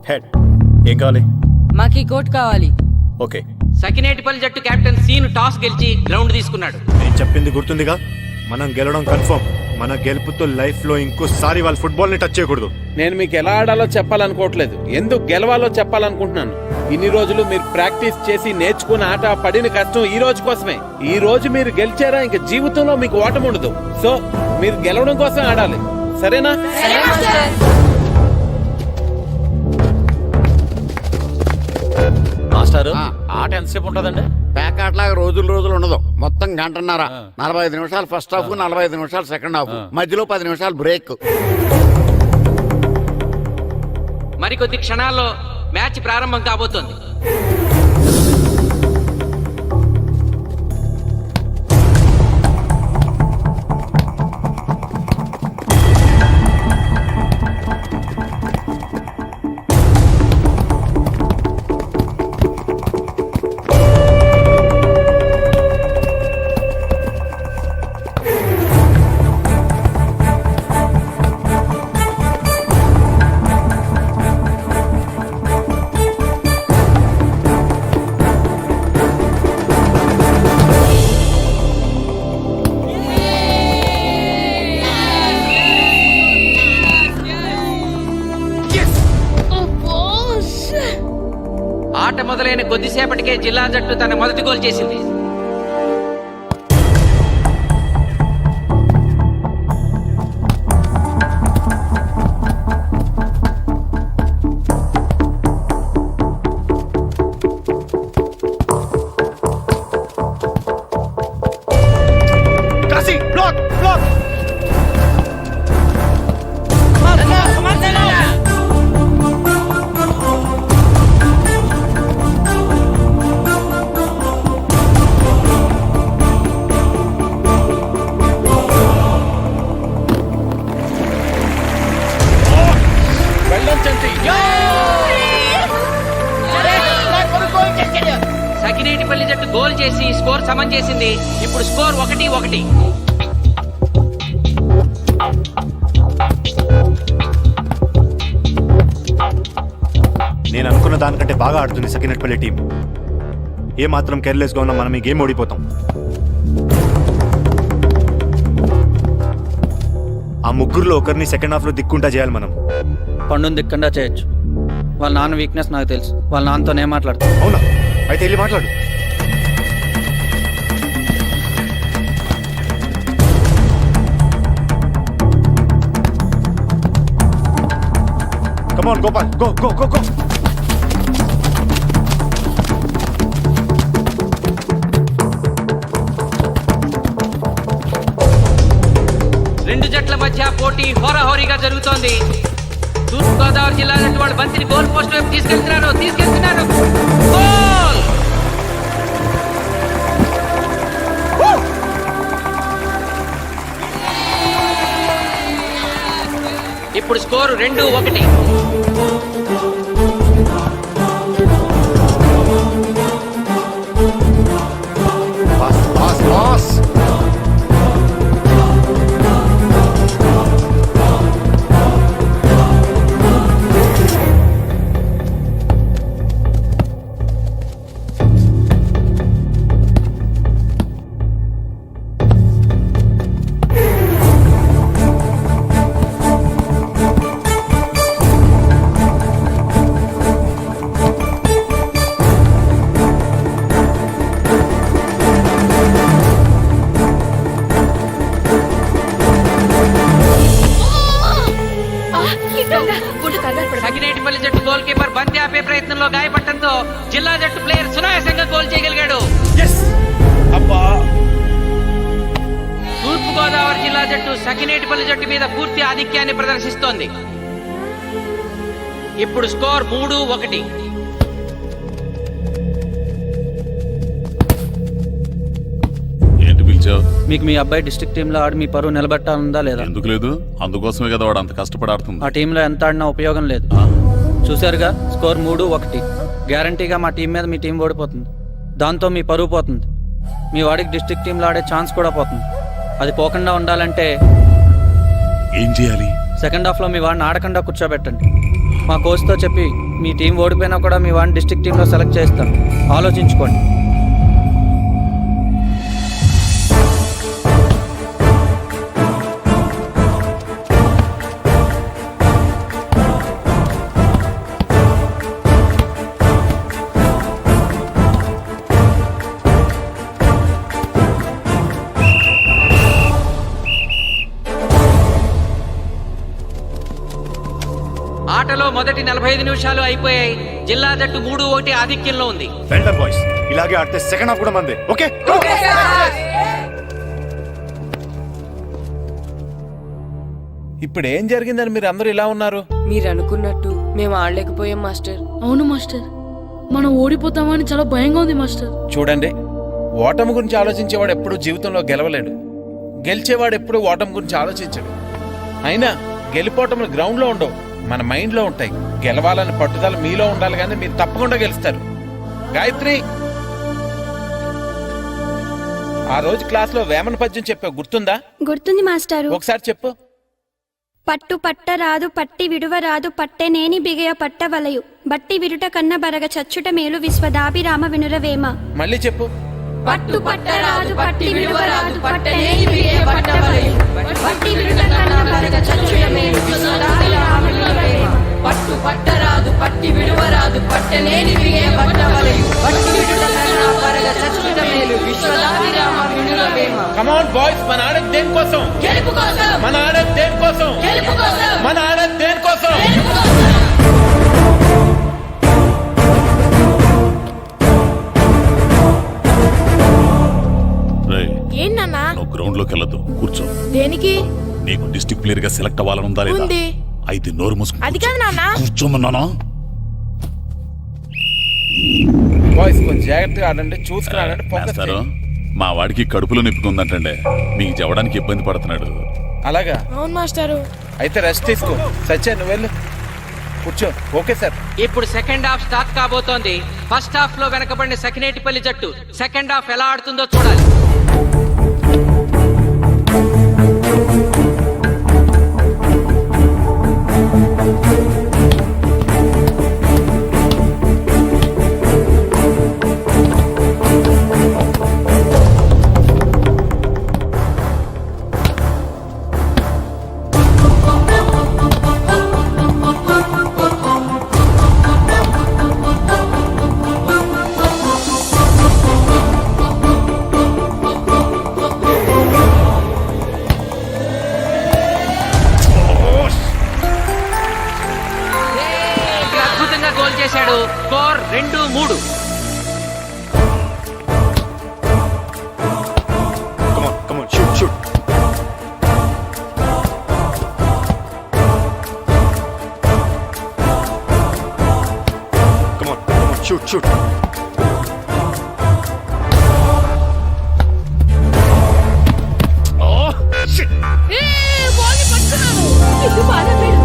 Head ఏం కావాలి? మాకు ఈ కోట్ కావాలి. ఓకే. సకినేటిపల్లి జట్టు కెప్టెన్ సీను టాస్ గెలిచి గ్రౌండ్ తీసుకున్నాడు. నేను చెప్పింది గుర్తుందిగా, మనం గెలవడం కన్ఫర్మ్. మన గెలుపుతో లైఫ్ లో ఇంకోసారి వాళ్ళ ఫుట్బాల్ ని టచ్ చేయకూడదు. నేను మీకు ఎలా ఆడాలో చెప్పాలనుకోవట్లేదు, ఎందుకు గెలవాలో చెప్పాలనుకుంటున్నాను. ఇన్ని రోజులు మీరు ప్రాక్టీస్ చేసి నేర్చుకున్న ఆట పడిన కష్టం ఈ రోజు కోసమే. ఈ రోజు మీరు గెలిచారా ఇంక జీవితంలో మీకు ఓటమి ఉండదు. సో మీరు గెలవడం కోసం ఆడాలి, సరేనా? మాస్టారు ఆట ఎంతసేపు ఉంటుందండి? పేకాట్లాగా రోజులు ఉండదు, మొత్తం గంటన్నర. 45 నిమిషాలు ఫస్ట్ హాఫ్, 45 నిమిషాలు సెకండ్ హాఫ్, మధ్యలో 10 నిమిషాలు బ్రేక్. మరికొద్ది క్షణాల్లో మ్యాచ్ ప్రారంభం కాబోతోంది. ఆట మొదలైన కొద్దిసేపటికే జిల్లా జట్టు తన మొదటి గోల్ చేసింది. సకినేటిపల్లి జట్టు గోల్ చేసి స్కోర్ సమం చేసింది. ఇప్పుడు స్కోర్ 1-1. నేను అనుకున్న దానికంటే బాగా ఆడుతుంది సకినేటిపల్లి టీం. ఏ మాత్రం కేర్లెస్ గా ఉన్నా మనం ఈ గేమ్ ఓడిపోతాం. ఆ ముగ్గురులో ఒకరిని సెకండ్ హాఫ్ లో దిక్కుంటా చేయాలి మనం. పండుని దిక్కుండా చేయొచ్చు. వాళ్ళ నాన్న వీక్నెస్ నాకు తెలుసు. వాళ్ళ నాన్నతో నేను మాట్లాడతాను. అవునా? అయితే వెళ్ళి మాట్లాడు. Come on, Gopal. Go. రెండు జట్ల మధ్య పోటీ హోరాహోరీగా జరుగుతోంది. తూర్పుగోదావరి జిల్లా జట్టు వాళ్ళు బంతిని గోల్ పోస్ట్ వైపు తీసుకెళ్తున్నారు. గోల్! ఇప్పుడు స్కోరు 2-1. Pass. సకినేటిపల్లి జట్టు గోల్ కీపర్ బంతి ఆపే ప్రయత్నంలో గాయపడటంతో జిల్లా జట్టు ప్లేయర్ సునాయాసంగా గోల్ చేయగలిగాడు. తూర్పుగోదావరి జిల్లా జట్టు సకినేటిపల్లి జట్టు మీద పూర్తి ఆధిక్యాన్ని ప్రదర్శిస్తోంది. ఇప్పుడు స్కోర్ 3-1. ఏంటి పిలిచావు? మీకు మీ అబ్బాయి డిస్ట్రిక్ట్ టీంలో ఆడి మీ పరువు నిలబెట్టాలందా లేదా? ఎందుకు లేదు? అందుకోసమే కదా వాడు అంత కష్టపడి ఆడుతుంది. ఆ టీంలో ఎంత ఆడినా ఉపయోగం లేదు. చూశారుగా, స్కోర్ 3-1. గ్యారంటీగా మా టీం మీద మీ టీం ఓడిపోతుంది. దాంతో మీ పరువు పోతుంది. మీ వాడికి డిస్ట్రిక్ట్ టీంలో ఆడే ఛాన్స్ కూడా పోతుంది. అది పోకుండా ఉండాలంటే ఏం చేయాలి? సెకండ్ హాఫ్లో మీ వాడిని ఆడకుండా కూర్చోబెట్టండి. మా కోచ్తో చెప్పి మీ టీం ఓడిపోయినా కూడా మీ వాడిని డిస్ట్రిక్ట్ టీంలో సెలెక్ట్ చేస్తాం. ఆలోచించుకోండి. ఆటలో మొదటి 45 నిమిషాలు అయిపోయాయి. జిల్లా జట్టు 3-1 ఆధిక్యంలో ఉంది. వెండర్ బాయ్స్ ఇలాగే ఆడితే సెకండ్ హాఫ్ కూడా మందే. ఓకే ఇప్పుడు ఏం జరిగిందని మీరు అందరూ ఇలా ఉన్నారు? మీరు అనుకున్నట్టు మేము ఆడలేకపోయాం మాస్టర్. అవును మాస్టర్, మనం ఓడిపోతామని చాలా భయంగా ఉంది మాస్టర్. చూడండి, ఓటమి గురించి ఆలోచించేవాడు ఎప్పుడు జీవితంలో గెలవలేడు. గెలిచేవాడు ఎప్పుడు ఓటమి గురించి ఆలోచించడు. అయినా గెలిపోవటములు గ్రౌండ్లో ఉండవు, మన మైండ్లో ఉంటాయి. గెలవాలని పట్టుదల మీలో ఉండాలి, కానీ మీరు తప్పకుండా గెలుస్తారు. గాయత్రి, ఆ రోజు క్లాస్లో వేమన పద్యం చెప్పావు, గుర్తుందా? గుర్తుంది మాస్టారు. ఒకసారి చెప్పు. పట్టు పట్టరాదు పట్టి విడువరాదు పట్టెనేని బిగయ పట్టవలయు బట్టి విరుట కన్న బరగ చచ్చుట మేలు విశ్వదాభిరామ వినురవేమ. మళ్ళీ చెప్పు. పట్టు పట్టరాదు పట్టి విడువరాదు పట్టనేని బిగే పట్టవలయు బట్టి విరుట కన్న బరగ చచ్చుట మేలు విశ్వదాభిరామ వినురవేమ. పట్టు పట్టరాదు పట్టి విడువరాదు పట్టనేని బిగే పట్టవలయు బట్టి విరుట కన్న బరగ చచ్చుట మేలు విశ్వదాభిరామ వినురవేమ. కమ్ ఆన్ బాయ్స్, మన ఆడేది దేనికోసం? గెలుపు కోసం. మన ఆడేది దేనికోసం? గెలుపు కోసం. మన ఆడేది దేనికోసం? గెలుపు కోసం. రేయ్, ఏంటన్నా? నువ్వు గ్రౌండ్ లోకి వెళ్ళదు, కూర్చో. దేనికి? నీకు డిస్ట్రిక్ట్ ప్లేయర్ గా సెలెక్ట్ అవ్వాలని ఉందా లేదా? ఉంది. అయితే నోరు మూసుకుని అది కాదు నాన్న. కూర్చోమన్నానా? బాయ్స్ కొంచెం జాగ్రత్తగా ఆడండి, చూసుకుని ఆడండి. ఫోకస్ మాస్టారు, చేయండి. మా వాడికి కడుపులో నొప్పికుందంటండే, మీకు చెప్పడానికి ఇబ్బంది పడుతున్నాడు. అలాగా? అవును మాస్టారు. అయితే రెస్ట్ తీసుకో. సత్య, నువ్వు వెళ్ళు, కూర్చో. Okay sir. ఇప్పుడు సెకండ్ హాఫ్ స్టార్ట్ కాబోతోంది. ఫస్ట్ హాఫ్ లో వెనకబడిన సకినేటిపల్లి జట్టు సెకండ్ హాఫ్ ఎలా ఆడుతుందో చూడాలి. అద్భుతంగా గోల్ చేశాడు. Score 2-3. Come on, shoot. Come on, shoot. Oh, shit. ఇది బాధపడు.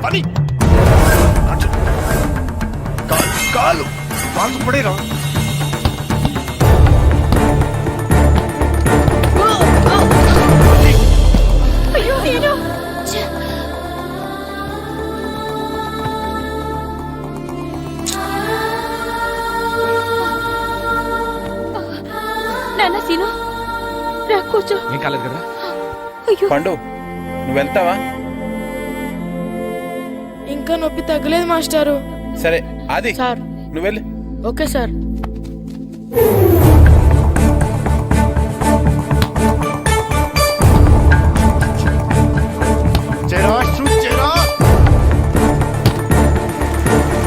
పని కాలు పడేరా. అయ్యో నేను నాన్న సీను రా కూర్చో. ఏం కాలేదు కదా? అయ్యో పండు, నువ్వు వెళ్తావా? ఇంకా నొప్పి తగ్గలేదు మాస్టారు. సరే, అది సార్. నువ్వు వెళ్ళు. Okay sir.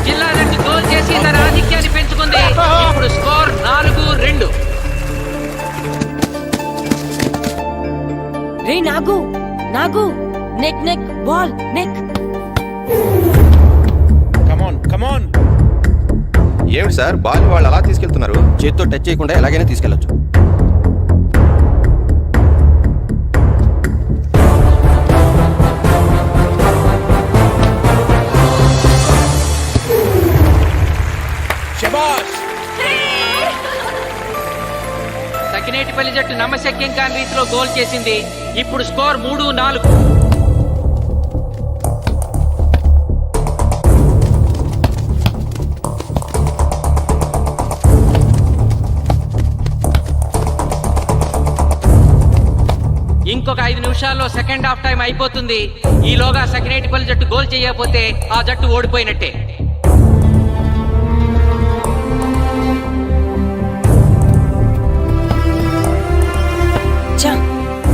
జిల్లా జట్టు గోల్ చేసి తన ఆధిక్యాన్ని పెంచుకుంది. ఇప్పుడు స్కోర్ 4-2. రే నాగు నెక్ బాల్ నెక్. కమాన్. ఏమిటి సార్, బాల్ వాళ్ళు అలా తీసుకెళ్తున్నారు? చేతితో టచ్ చేయకుండా ఎలాగైనా తీసుకెళ్లొచ్చు. శబాష్. సకినేటిపల్లి జట్టు నమ్మశక్యం కాని రీతిలో గోల్ చేసింది. ఇప్పుడు స్కోర్ 3-4. ఇంకొక 5 నిమిషాల్లో సెకండ్ హాఫ్ టైం అయిపోతుంది. ఈలోగా సకినేటిపల్లి జట్టు గోల్ చేయకపోతే ఆ జట్టు ఓడిపోయినట్టే.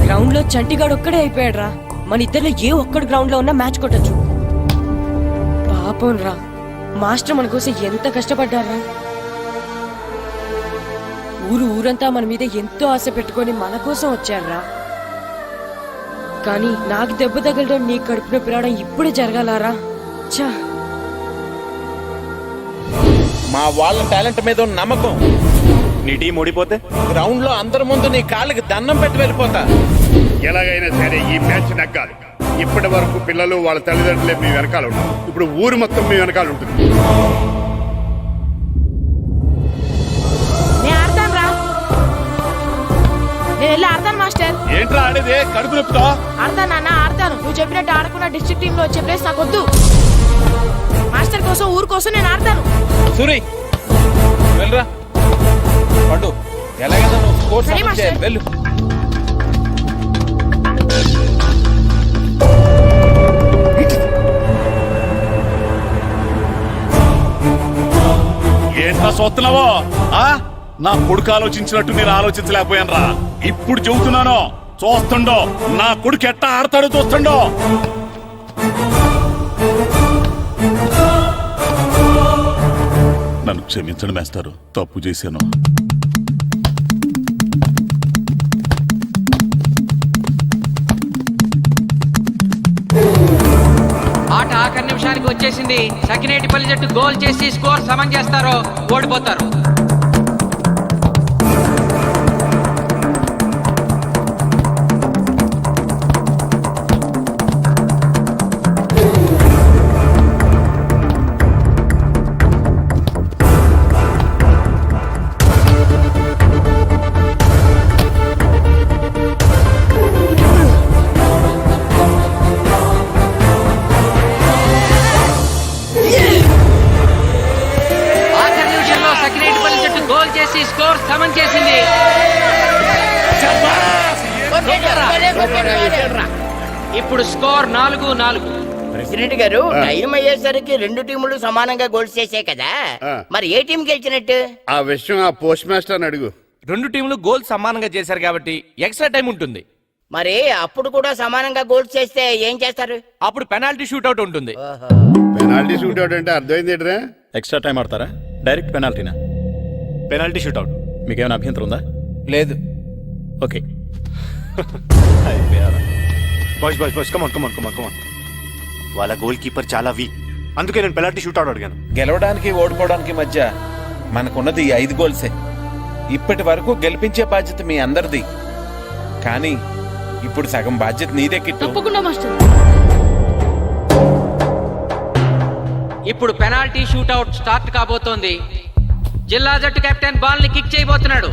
గ్రౌండ్ లో చంటిగాడు ఒక్కడే అయిపోయాడు రా. మన ఇద్దరిలో ఏ ఒక్కడు గ్రౌండ్ లో ఉన్నా మ్యాచ్ కొట్టచ్చు. పాపం రా, మాస్టర్ మన కోసం ఎంత కష్టపడ్డారా. ఊరంతా మన మీద ఎంతో ఆశ పెట్టుకొని మన కోసం వచ్చారా. కానీ నాకు దెబ్బ తగలడం, నీ కడుపు నొప్పి రావడం ఇప్పుడే జరగాలారా. చా, మా వాళ్ళ టాలెంట్ మీద ఉన్న నమ్మకం. నీ టీం ఓడిపోతే గ్రౌండ్ లో అందరి ముందు నీ కాళ్ళకి దండం పెట్టి వెళ్ళిపోతా. ఎలాగైనా సరే ఈ మ్యాచ్ నగ్గాలి. ఇప్పటి వరకు పిల్లలు వాళ్ళ తల్లిదండ్రులే మీ వెనకాల ఉంటారు. ఇప్పుడు ఊరు మొత్తం మీ వెనకాల ఉంటుంది. నేను వెళ్ళి ఆడతాను మాస్టర్. ఏంట్రా ఆడేది? కడుపు నొప్పుతో ఆడతాను నాన్న, ఆడతాను. నువ్వు చెప్పినట్టు ఆడకుండా డిస్ట్రిక్ట్ టీమ్ లో వచ్చే ప్లేస్ నాకు వద్దు. మాస్టర్ కోసం, ఊరు కోసం నేను ఆడతాను. సూరి వెళ్ళరా. పండు ఎలాగైనా నువ్వు స్కోర్ సరే సాధించే. మాస్టర్. వెళ్ళు. ఏంట్రా చూస్తున్నావో? నా కొడుకు ఆలోచించినట్టు నేను ఆలోచించలేకపోయాను రా. ఇప్పుడు చెబుతున్నాను, చూస్తుండో నా కొడుకు ఎట్టా ఆడతాడో చూస్తుండో. నన్ను క్షమించండి మేస్తారు, తప్పు చేశాను. ఆట ఆఖరి నిమిషానికి వచ్చేసింది. సకినేటిపల్లి జట్టు గోల్ చేసి స్కోర్ సమం చేస్తారో ఓడిపోతారు. స్కోర్ సమం చేసింది. ఇప్పుడు స్కోర్ 4-4. ప్రెసిడెంట్ గారు, టైం అయ్యేసరికి రెండు టీములు సమానంగా గోల్స్ చేసే కదా, మరి ఏ టీం గెలిచినట్టు? ఆ విషయం ఆ పోస్ట్ మాస్టర్ అడుగు. రెండు టీంలు గోల్ సమానంగా చేశారు కాబట్టి ఎక్స్ట్రా టైం ఉంటుంది. మరి అప్పుడు కూడా సమానంగా గోల్స్ చేస్తే ఏం చేస్తారు? అప్పుడు పెనాల్టీ షూట్అవుట్ ఉంటుంది. పెనాల్టీ షూట్అవుట్ అంటే అర్థమైంది ఏంట్రా? ఎక్స్ట్రా టైం ఆడతారా? డైరెక్ట్ పెనాల్టీనా? Penalty shootout. మీకేమైనా అభ్యంతరం ఉందా? లేదు. ఓకే. Boys come on. వాళ్ళ గోల్ కీపర్ చాలా వీక్, అందుకే నేను పెనాల్టీ షూట్అవుట్ అడిగాను. గెలవడానికి ఓడిపోవడానికి మధ్య మనకున్నది 5 గోల్సే. ఇప్పటి వరకు గెలిపించే బాధ్యత మీ అందరిది. కానీ ఇప్పుడు సగం బాధ్యత నీదే కిట్టు. తప్పకుండా మాస్టర్. ఇప్పుడు పెనాల్టీ షూట్అవుట్ స్టార్ట్ కాబోతోంది. జిల్లా జట్టు కెప్టెన్ బాల్ ని కిక్ చేయబోతున్నాడు.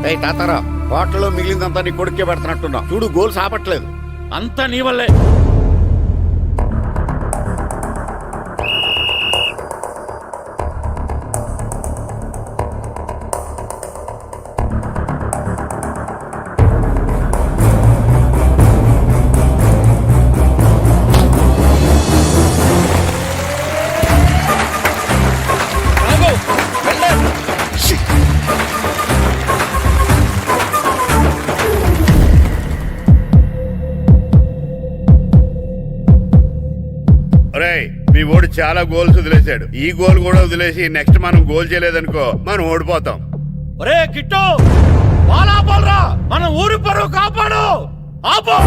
ఏయ్ తాతారా, హోటల్లో మిగిలిందంతా నీ కొడుకే పెడుతున్నట్టున్నావు. చూడు గోల్స్ ఆపట్లేదు. అంతా నీ వల్లే. మీ ఓడి చాలా గోల్స్ వదిలేశాడు. ఈ గోల్ కూడా వదిలేసి నెక్స్ట్ మనం గోల్ చేయలేదనుకో మనం ఓడిపోతాం. ఒరే కిట్టు, బాల్ ఆపాలరా, మన ఊరి పరువు కాపాడు. ఆపో.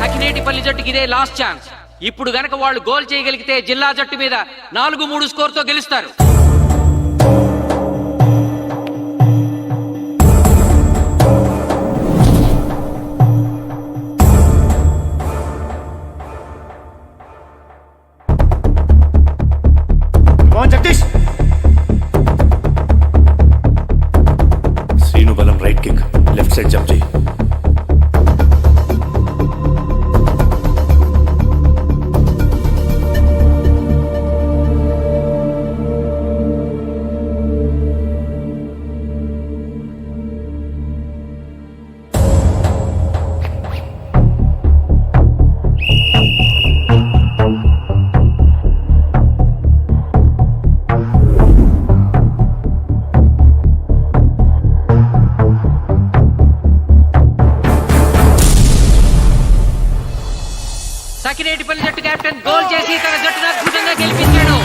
సకినేటిపల్లి జట్టుకి ఇదే లాస్ట్ ఛాన్స్. ఇప్పుడు గనక వాళ్ళు గోల్ చేయగలిగితే జిల్లా జట్టు మీద 4-3 స్కోర్ తో గెలుస్తారు. జగదీష్, శ్రీను బలం right kick, left side jump చేయి. సకినేటిపల్లి జట్టు కెప్టెన్ గోల్ చేసి తన జట్టును అద్భుతంగా గెలిపించాడు.